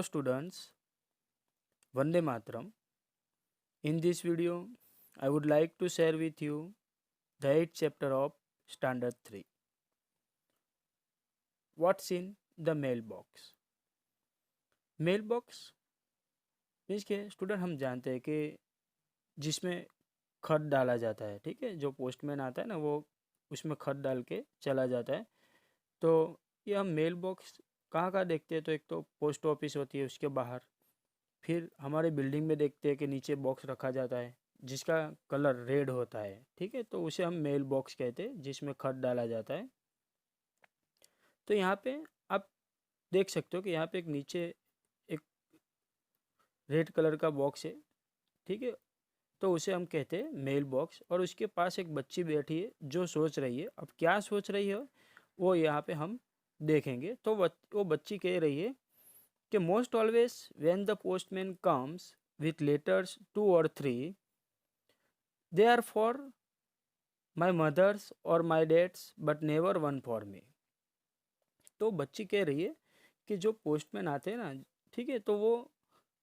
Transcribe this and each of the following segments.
students, Vande Mataram. In this video, I would like to share with you the 8th chapter of Standard 3. What's in the mailbox? Mailbox means के student हम जानते हैं कि जिसमें खत डाला जाता है, ठीक है, जो पोस्टमैन आता है ना वो उसमें खत डाल के चला जाता है। तो ये हम मेल बॉक्स कहाँ कहाँ देखते हैं, तो एक तो पोस्ट ऑफिस होती है उसके बाहर, फिर हमारे बिल्डिंग में देखते हैं कि नीचे बॉक्स रखा जाता है जिसका कलर रेड होता है, ठीक है, तो उसे हम मेल बॉक्स कहते हैं जिसमें खत डाला जाता है। तो यहाँ पे आप देख सकते हो कि यहाँ पे एक नीचे एक रेड कलर का बॉक्स है, ठीक है, तो उसे हम कहते हैं मेल बॉक्स। और उसके पास एक बच्ची बैठी है जो सोच रही है। अब क्या सोच रही है वो यहाँ पे हम देखेंगे। तो वो बच्ची कह रही है कि most always when the postman comes with letters 2 or 3 they are for my mother's और my dad's but never one for me. तो बच्ची कह रही है कि जो पोस्टमैन आते हैं ना, ठीक है, तो वो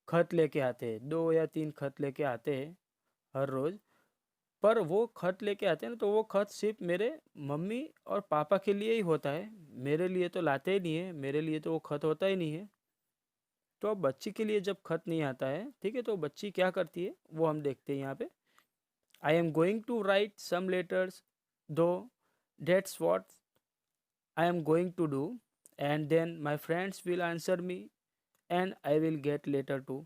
खत लेके आते हैं, 2 या 3 खत लेके आते हैं हर रोज़। पर वो खत लेके आते हैं ना, तो वो खत सिर्फ मेरे मम्मी और पापा के लिए ही होता है, मेरे लिए तो लाते ही नहीं है, मेरे लिए तो वो खत होता ही नहीं है। तो अब बच्ची के लिए जब खत नहीं आता है, ठीक है, तो बच्ची क्या करती है वो हम देखते हैं यहाँ पे। I am going to write some letters to that's what I am going to do and then my friends will answer me and I will get letter too.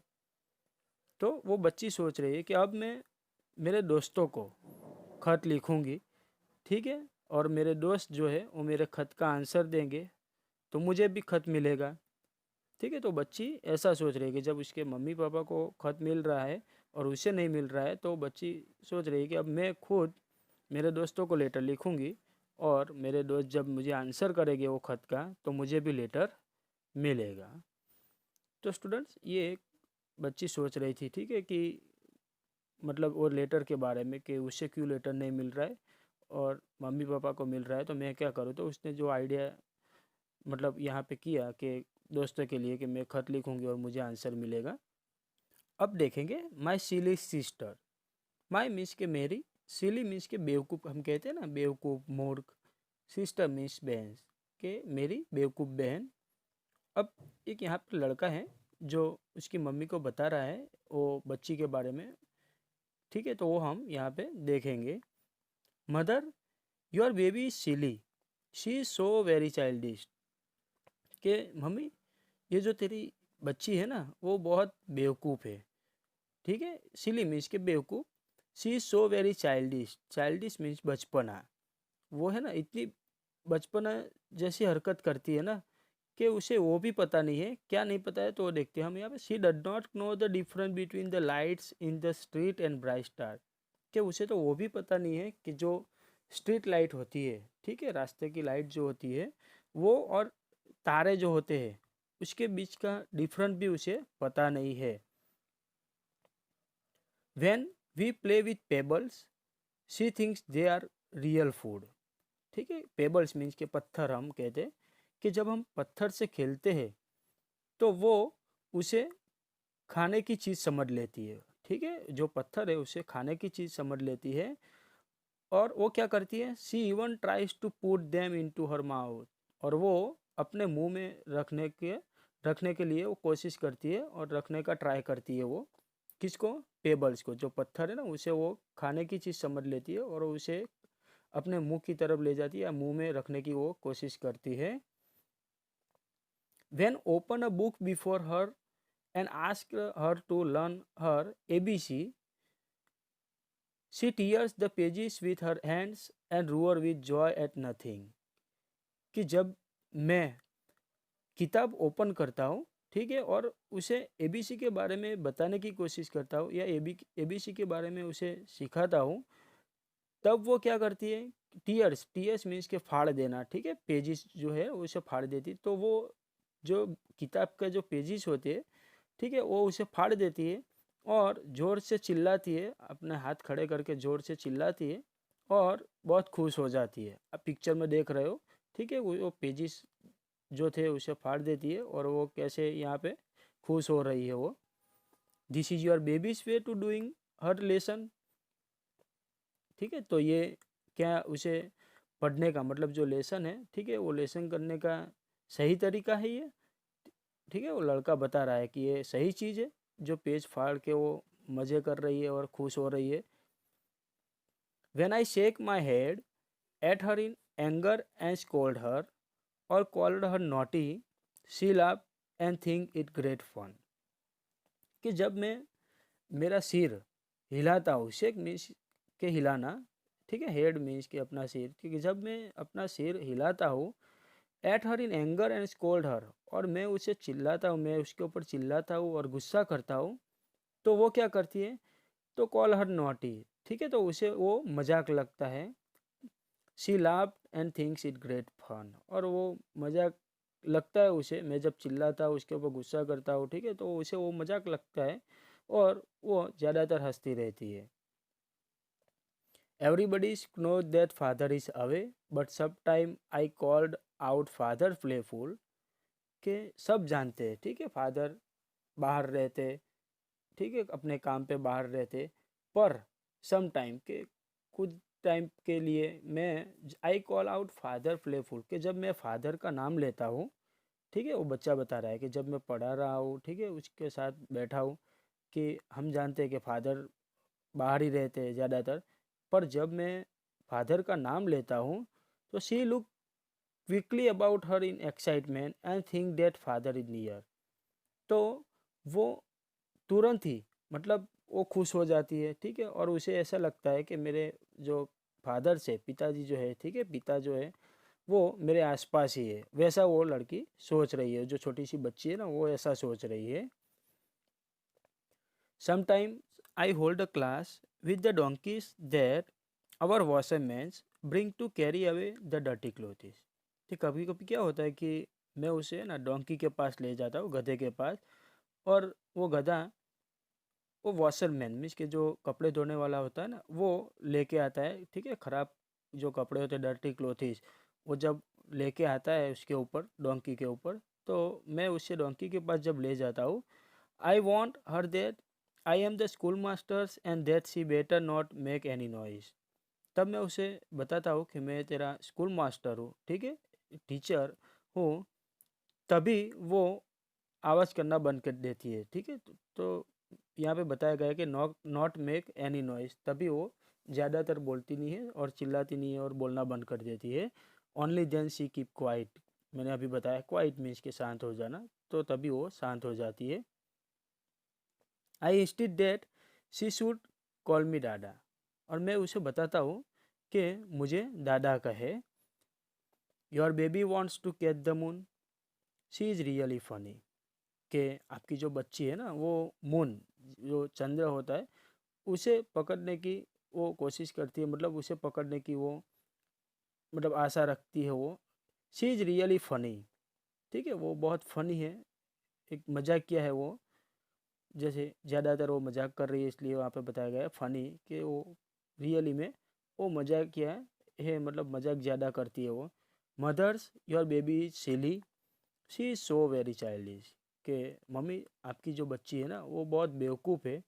तो वो बच्ची सोच रही है कि अब मैं मेरे दोस्तों को खत लिखूंगी, ठीक है, और मेरे दोस्त जो है वो मेरे खत का आंसर देंगे तो मुझे भी खत मिलेगा, ठीक है। तो बच्ची ऐसा सोच रही है कि जब उसके मम्मी पापा को खत मिल रहा है और उसे नहीं मिल रहा है, तो बच्ची सोच रही है कि अब मैं खुद मेरे दोस्तों को लेटर लिखूंगी और मेरे दोस्त जब मुझे आंसर करेंगे वो खत का तो मुझे भी लेटर मिलेगा। तो स्टूडेंट्स ये एक बच्ची सोच रही थी, ठीक है, कि मतलब वो लेटर के बारे में कि उससे क्यों लेटर नहीं मिल रहा है और मम्मी पापा को मिल रहा है, तो मैं क्या करूँ। तो उसने जो आइडिया मतलब यहाँ पे किया कि दोस्तों के लिए कि मैं खत लिखूंगी और मुझे आंसर मिलेगा। अब देखेंगे माई सिली सिस्टर। माई मीन्स के मेरी, सिली मीन्स के बेवकूफ़, हम कहते हैं ना बेवकूफ़ मूर्ख। सिस्टर मीन्स बहन, के मेरी बेवकूफ़ बहन। अब एक यहाँ पर लड़का है जो उसकी मम्मी को बता रहा है वो बच्ची के बारे में, ठीक है, तो वो हम यहाँ पे देखेंगे। Mother your baby is silly, she is so very childish. के मम्मी ये जो तेरी बच्ची है ना वो बहुत बेवकूफ़ है, ठीक है, सिली मीन्स के बेवकूफ़। She is so very childish, childish means बचपना। वो है ना इतनी बचपना जैसी हरकत करती है ना कि उसे वो भी पता नहीं है, क्या नहीं पता है तो वो देखते हैं हम यहाँ पे। She did not know the difference between the lights in the street and bright star. कि उसे तो वो भी पता नहीं है कि जो स्ट्रीट लाइट होती है, ठीक है, रास्ते की लाइट जो होती है वो, और तारे जो होते हैं उसके बीच का डिफरेंस भी उसे पता नहीं है। When we play with pebbles she thinks they are real food, ठीक है। पेबल्स मीन्स के पत्थर, हम कहते हैं कि जब हम पत्थर से खेलते हैं तो वो उसे खाने की चीज़ समझ लेती है, ठीक है, जो पत्थर है उसे खाने की चीज़ समझ लेती है। और वो क्या करती है, she even tries to put them into her mouth, और वो अपने मुंह में रखने के लिए वो कोशिश करती है और रखने का ट्राई करती है। वो किसको, पेबल्स को, जो पत्थर है ना उसे वो खाने की चीज़ समझ लेती है और उसे अपने मुंह की तरफ ले जाती है या मुंह में रखने की वो कोशिश करती है। When open a book before her and ask her to learn her ABC, she tears the pages with her hands and roar with joy at nothing. कि जब मैं किताब ओपन करता हूँ, ठीक है, और उसे ABC के बारे में बताने की कोशिश करता हूँ या ABC के बारे में उसे सिखाता हूँ, तब वो क्या करती है, टीयर्स, टीयर्स मीन्स के फाड़ देना, ठीक है, पेजेस जो है उसे फाड़ देती। तो वो जो किताब का जो पेजेस होते हैं, ठीक है, वो उसे फाड़ देती है और ज़ोर से चिल्लाती है, अपने हाथ खड़े करके ज़ोर से चिल्लाती है और बहुत खुश हो जाती है। आप पिक्चर में देख रहे हो, ठीक है, वो पेजेस जो थे उसे फाड़ देती है और वो कैसे यहाँ पे खुश हो रही है वो। This is your baby's way to doing her lesson. ठीक है, तो ये क्या उसे पढ़ने का मतलब जो लेसन है, ठीक है, वो लेसन करने का सही तरीका है ये। ठीक है, वो लड़का बता रहा है कि ये सही चीज़ है, जो पेज फाड़ के वो मज़े कर रही है और खुश हो रही है। When I shake my head at her in anger and scold her or called her naughty, she laughed and think it great fun। कि जब मैं मेरा सिर हिलाता हूँ, शेक मीन्स के हिलाना, ठीक है, हेड मीन्स के अपना सिर, क्योंकि जब मैं अपना सिर हिलाता हूँ at her in anger and scold her, और मैं उसे चिल्लाता हूँ, मैं उसके ऊपर चिल्लाता हूँ और गुस्सा करता हूँ, तो वो क्या करती है, तो कॉल हर नॉटी, ठीक है, तो उसे वो मजाक लगता है। She laughed and thinks it great fun, और वो मजाक लगता है उसे, मैं जब चिल्लाता हूँ उसके ऊपर गुस्सा करता हूँ, ठीक है, तो उसे वो मजाक लगता है और वो ज़्यादातर हंसती रहती है। Everybody knows that father is away, but sometime I called out father playful, के सब जानते हैं, ठीक है, फादर बाहर रहते, ठीक है, अपने काम पे बाहर रहते, पर सम टाइम के कुछ टाइम के लिए मैं I call out father playful, के जब मैं फादर का नाम लेता हूँ, ठीक है, वो बच्चा बता रहा है कि जब मैं पढ़ा रहा हूँ, ठीक है, उसके साथ बैठा हूँ, कि हम जानते हैं कि फादर बाहर ही रहते हैं ज़्यादातर, पर जब मैं फादर का नाम लेता हूँ तो she look quickly about her in excitement and think that father is near. तो वो तुरंत ही मतलब वो खुश हो जाती है, ठीक है, और उसे ऐसा लगता है कि मेरे जो फादर से पिताजी जो है, ठीक है, पिता जो है वो मेरे आसपास ही है, वैसा वो लड़की सोच रही है, जो छोटी सी बच्ची है ना, वो ऐसा सोच रही है। Sometimes I hold a class with the donkeys that our washermen bring to carry away the dirty clothes। ठीक, कभी कभी क्या होता है कि मैं उसे ना डोंकी के पास ले जाता हूँ, गधे के पास, और वो गधा वो वॉशरमैन मीन्स के जो कपड़े धोने वाला होता है ना, वो लेके आता है, ठीक है, ख़राब जो कपड़े होते हैं डर्टी क्लोथिस, वो जब लेके आता है उसके ऊपर, डोंकी के ऊपर, तो मैं उससे डोंकी के पास जब ले जाता हूँ, I want her that I am the school masters and that she better not make any noise. तब मैं उसे बताता हूँ कि मैं तेरा स्कूल मास्टर हूँ, ठीक है, टीचर हूँ, तभी वो आवाज़ करना बंद कर देती है, ठीक है, तो यहाँ पे बताया गया है कि not not make any noise, तभी वो ज़्यादातर बोलती नहीं है और चिल्लाती नहीं है और बोलना बंद कर देती है। Only then she keep quiet, मैंने अभी बताया क्वाइट मीन्स के शांत हो जाना, तो तभी वो शांत हो जाती है। I insisted that she should call me dada, और मैं उसे बताता हूँ कि मुझे दादा कहे। Your baby wants to catch the moon, she is really funny, कि आपकी जो बच्ची है ना, वो मून जो चंद्र होता है उसे पकड़ने की वो कोशिश करती है, मतलब उसे पकड़ने की वो मतलब आशा रखती है वो। शी इज़ रियली फ़नी, ठीक है, वो बहुत फ़नी है, एक मजाक किया है वो, जैसे ज़्यादातर वो मजाक कर रही है इसलिए वहाँ पे बताया गया है फ़नी, कि वो रियली में वो मजाक किया है, मतलब मजाक ज़्यादा करती है वो। Mothers your baby is silly, she is so very childish, कि मम्मी आपकी जो बच्ची है ना वो बहुत बेवकूफ़ है,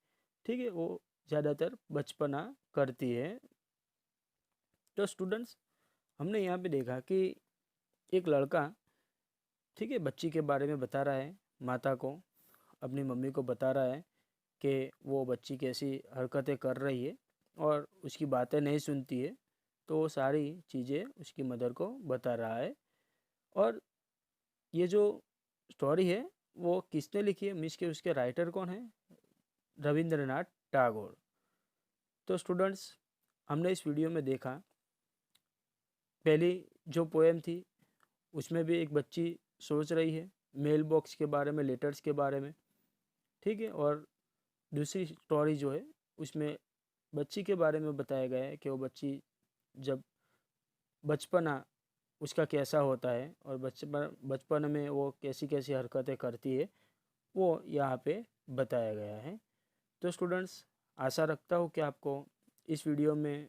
ठीक है, वो ज़्यादातर बचपना करती है। तो स्टूडेंट्स, हमने यहाँ पे देखा कि एक लड़का, ठीक है, बच्ची के बारे में बता रहा है माता को, अपनी मम्मी को बता रहा है कि वो बच्ची कैसी हरकतें कर रही है और उसकी बातें नहीं सुनती है, तो वो सारी चीज़ें उसकी मदर को बता रहा है। और ये जो स्टोरी है वो किसने लिखी है, मीन्स के उसके राइटर कौन है, रविंद्रनाथ टैगोर। तो स्टूडेंट्स, हमने इस वीडियो में देखा पहली जो पोएम थी उसमें भी एक बच्ची सोच रही है मेल बॉक्स के बारे में, लेटर्स के बारे में, ठीक है, और दूसरी स्टोरी जो है उसमें बच्ची के बारे में बताया गया है कि वो बच्ची जब बचपना उसका कैसा होता है और बचपन में वो कैसी कैसी हरकतें करती है, वो यहाँ पे बताया गया है। तो स्टूडेंट्स, आशा रखता हूँ कि आपको इस वीडियो में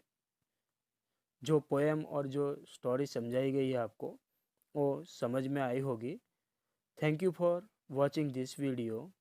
जो पोएम और जो स्टोरी समझाई गई है आपको वो समझ में आई होगी। Thank you for watching this video.